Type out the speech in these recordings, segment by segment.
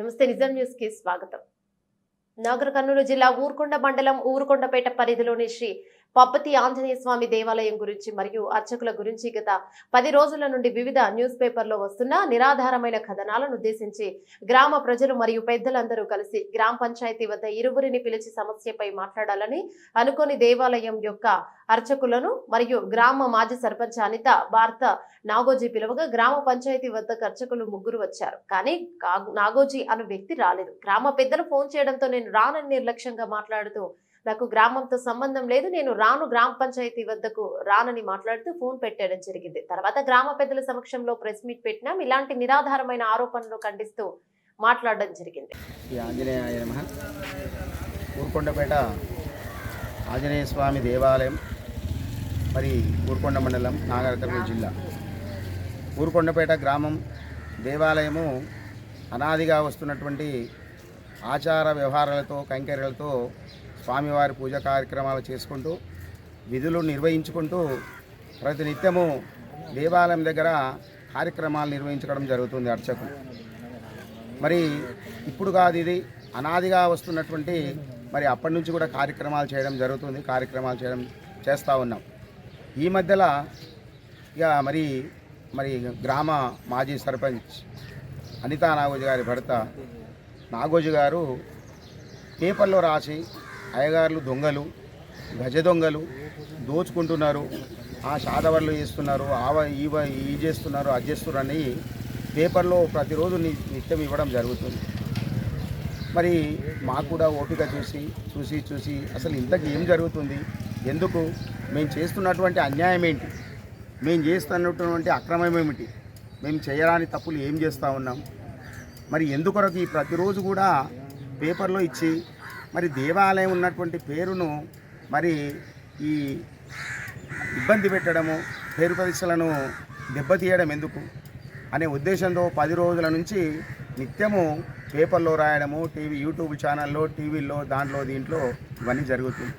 నమస్తే నిజాం న్యూస్ కి స్వాగతం. నాగర్ కర్నూలు జిల్లా ఊరుకొండ మండలం ఊరుకొండపేట పరిధిలోని శ్రీ పప్పతి ఆంజనేయ స్వామి దేవాలయం గురించి మరియు అర్చకుల గురించి గత 10 రోజుల నుండి వివిధ న్యూస్ పేపర్లో వస్తున్న నిరాధారమైన కథనాలను ఉద్దేశించి గ్రామ ప్రజలు మరియు పెద్దలందరూ కలిసి గ్రామ పంచాయతీ వద్ద ఇరువురిని పిలిచి సమస్యపై మాట్లాడాలని అనుకోని దేవాలయం యొక్క అర్చకులను మరియు గ్రామ మాజీ సర్పంచ్ అనిత భారత నాగోజీ పిలువగా గ్రామ పంచాయతీ వద్దకు అర్చకులు 3 వచ్చారు. కానీ నాగోజీ అను వ్యక్తి రాలేదు. గ్రామ పెద్దలు ఫోన్ చేయడంతో నేను రానని నిర్లక్ష్యంగా మాట్లాడుతూ నాకు గ్రామంతో సంబంధం లేదు, నేను రాను, గ్రామ పంచాయతీ వద్దకు రానని మాట్లాడుతూ ఫోన్ పెట్టడం జరిగింది. తర్వాత గ్రామ పెద్దల సమక్షంలో ప్రెస్ మీట్ పెట్టినాం. ఇలాంటి నిరాధారమైన ఆరోపణలు ఖండిస్తూ మాట్లాడడం జరిగింది. ఊరుకొండపేట ఆంజనేయ స్వామి దేవాలయం మరి ఊరుకొండ మండలం నాగర్ కర్నూలు జిల్లా. ఊరుకొండపేట గ్రామం దేవాలయము అనాదిగా వస్తున్నటువంటి ఆచార వ్యవహారాలతో కైంకర్యాలతో స్వామివారి పూజ కార్యక్రమాలు చేసుకుంటూ విధులు నిర్వహించుకుంటూ ప్రతినిత్యము దేవాలయం దగ్గర కార్యక్రమాలు నిర్వహించడం జరుగుతుంది అర్చకులు. మరి ఇప్పుడు కాదు, ఇది అనాదిగా వస్తున్నటువంటి మరి అప్పటి నుంచి కూడా కార్యక్రమాలు చేయడం జరుగుతుంది, చేస్తూ ఉన్నాం. ఈ మధ్యలో ఇక మరి గ్రామ మాజీ సర్పంచ్ అనితా నాగోజీ గారి భర్త నాగోజీ గారు పేపర్లో రాసి అయ్యగారులు దొంగలు, గజ దొంగలు, దోచుకుంటున్నారు, ఆ శాదవర్లు చేస్తున్నారు, ఈ చేస్తున్నారు, అది చేస్తున్నారు అని పేపర్లో ప్రతిరోజు నిత్యం ఇవ్వడం జరుగుతుంది. మరి మాకు కూడా ఓపిక చూసి అసలు ఇంతకు ఏం జరుగుతుంది, ఎందుకు, మేము చేస్తున్నటువంటి అన్యాయం ఏంటి, మేము చేస్తున్నటువంటి అక్రమం ఏమిటి, మేము చేయరాని తప్పులు ఏం చేస్తూ ఉన్నాం, మరి ఎందుకొరకు ఈ ప్రతిరోజు కూడా పేపర్లో ఇచ్చి మరి దేవాలయం ఉన్నటువంటి పేరును మరి ఈ ఇబ్బంది పెట్టడము, పేరు ప్రతిష్టలను దెబ్బతీయడం ఎందుకు అనే ఉద్దేశంతో 10 రోజుల నుంచి నిత్యము పేపర్లో రాయడము, యూట్యూబ్ ఛానల్లో, టీవీల్లో, దీంట్లో ఇవన్నీ జరుగుతుంది.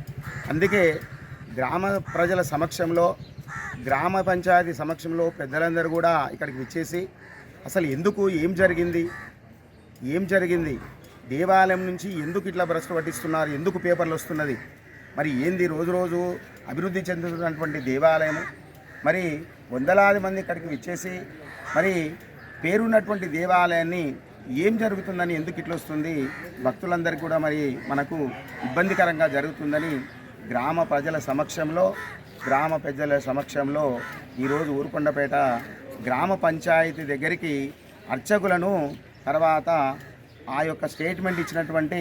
అందుకే గ్రామ ప్రజల సమక్షంలో, గ్రామ పంచాయతీ సమక్షంలో పెద్దలందరూ కూడా ఇక్కడికి విచ్చేసి అసలు ఎందుకు, ఏం జరిగింది, దేవాలయం నుంచి ఎందుకు ఇట్లా భ్రష్టు పట్టిస్తున్నారు, ఎందుకు పేపర్లు వస్తున్నది, మరి ఏంది రోజు అభివృద్ధి చెందుతున్నటువంటి దేవాలయము, మరి వందలాది మంది ఇక్కడికి విచ్చేసి మరి పేరున్నటువంటి దేవాలయాన్ని ఏం జరుగుతుందని, ఎందుకు ఇట్లా వస్తుంది, భక్తులందరికీ కూడా మరి మనకు ఇబ్బందికరంగా జరుగుతుందని గ్రామ పెద్దల సమక్షంలో ఈరోజు ఊరుకొండపేట గ్రామ పంచాయతీ దగ్గరికి అర్చకులను, తర్వాత ఆ యొక్క స్టేట్మెంట్ ఇచ్చినటువంటి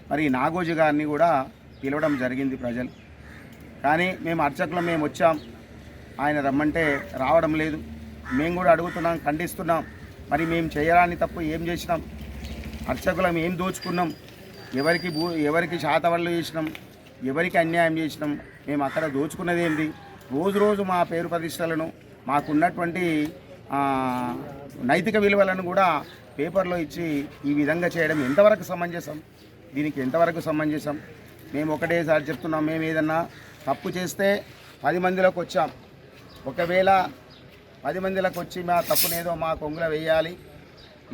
మరి నాగోజీ గారిని కూడా పిలవడం జరిగింది ప్రజలు. కానీ మేము అర్చకులు వచ్చాం, ఆయన రమ్మంటే రావడం లేదు. మేము కూడా అడుగుతున్నాం, ఖండిస్తున్నాం. మరి మేము చేయరాని తప్పు ఏం చేసినాం, అర్చకులం ఏం దోచుకున్నాం, ఎవరికి శాతవళ్ళు చేసినాం, ఎవరికి అన్యాయం చేసినాం, మేము అక్కడ దోచుకున్నది ఏంటి, రోజు మా పేరు ప్రతిష్టలను, మాకున్నటువంటి నైతిక విలువలను కూడా పేపర్లో ఇచ్చి ఈ విధంగా చేయడం ఎంతవరకు సమంజసం, దీనికి ఎంతవరకు సమంజసం? మేము ఒకటేసారి చెప్తున్నాం, మేము ఏదన్నా తప్పు చేస్తే 10 మందిలోకి వచ్చాం, ఒకవేళ 10 మందిలోకి వచ్చి మా తప్పునేదో మా కొంగుల వేయాలి,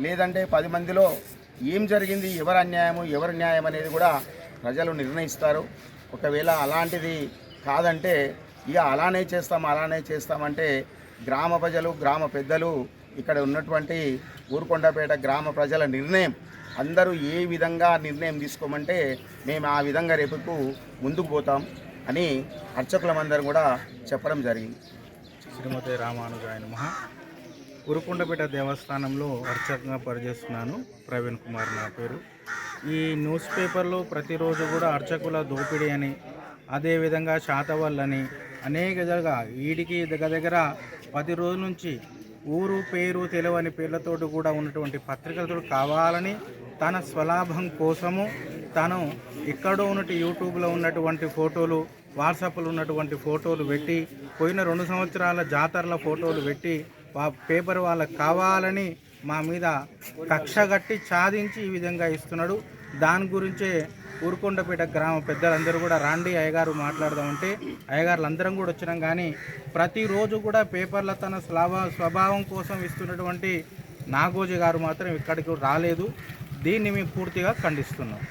లేదంటే 10 మందిలో ఏం జరిగింది, ఎవరు అన్యాయము ఎవరు న్యాయం అనేది కూడా ప్రజలు నిర్ణయిస్తారు. ఒకవేళ అలాంటిది కాదంటే ఇక అలానే చేస్తామంటే గ్రామ ప్రజలు, గ్రామ పెద్దలు, ఇక్కడ ఉన్నటువంటి ఊరుకొండపేట గ్రామ ప్రజల నిర్ణయం, అందరూ ఏ విధంగా నిర్ణయం తీసుకోమంటే మేము ఆ విధంగా రేపుకు ముందుకు పోతాం అని అర్చకులమందరం కూడా చెప్పడం జరిగింది. శ్రీమతి రామానుజాయ నమః. ఊరుకొండపేట దేవస్థానంలో అర్చకంగా పనిచేస్తున్నాను. ప్రవీణ్ కుమార్ నా పేరు. ఈ న్యూస్ పేపర్లో ప్రతిరోజు కూడా అర్చకుల దోపిడీ అని, అదేవిధంగా శాతవల్లని అనేక వీడికి దగ్గర 10 రోజుల నుంచి ఊరు పేరు తెలియని పేర్లతోటి కూడా ఉన్నటువంటి పత్రికలతో కావాలని తన స్వలాభం కోసము తను ఎక్కడో ఉన్నట్టు యూట్యూబ్లో ఉన్నటువంటి ఫోటోలు, వాట్సాప్లో ఉన్నటువంటి ఫోటోలు పెట్టి, పోయిన 2 సంవత్సరాల జాతరల ఫోటోలు పెట్టి పేపర్ వాళ్ళకి కావాలని మా మీద కక్షగట్టి సాధించి ఈ విధంగా ఇస్తున్నాడు. దాని గురించే ఊరుకొండపేట గ్రామ పెద్దలందరూ కూడా రాండి అయ్యగారు మాట్లాడదామంటే అయ్యగారులు అందరం కూడా వచ్చినాం. కానీ ప్రతిరోజు కూడా పేపర్ల తన స్వభావం కోసం ఇస్తున్నటువంటి నాగోజీ గారు మాత్రం ఇక్కడికి రాలేదు. దీన్ని మేము పూర్తిగా ఖండిస్తున్నాం.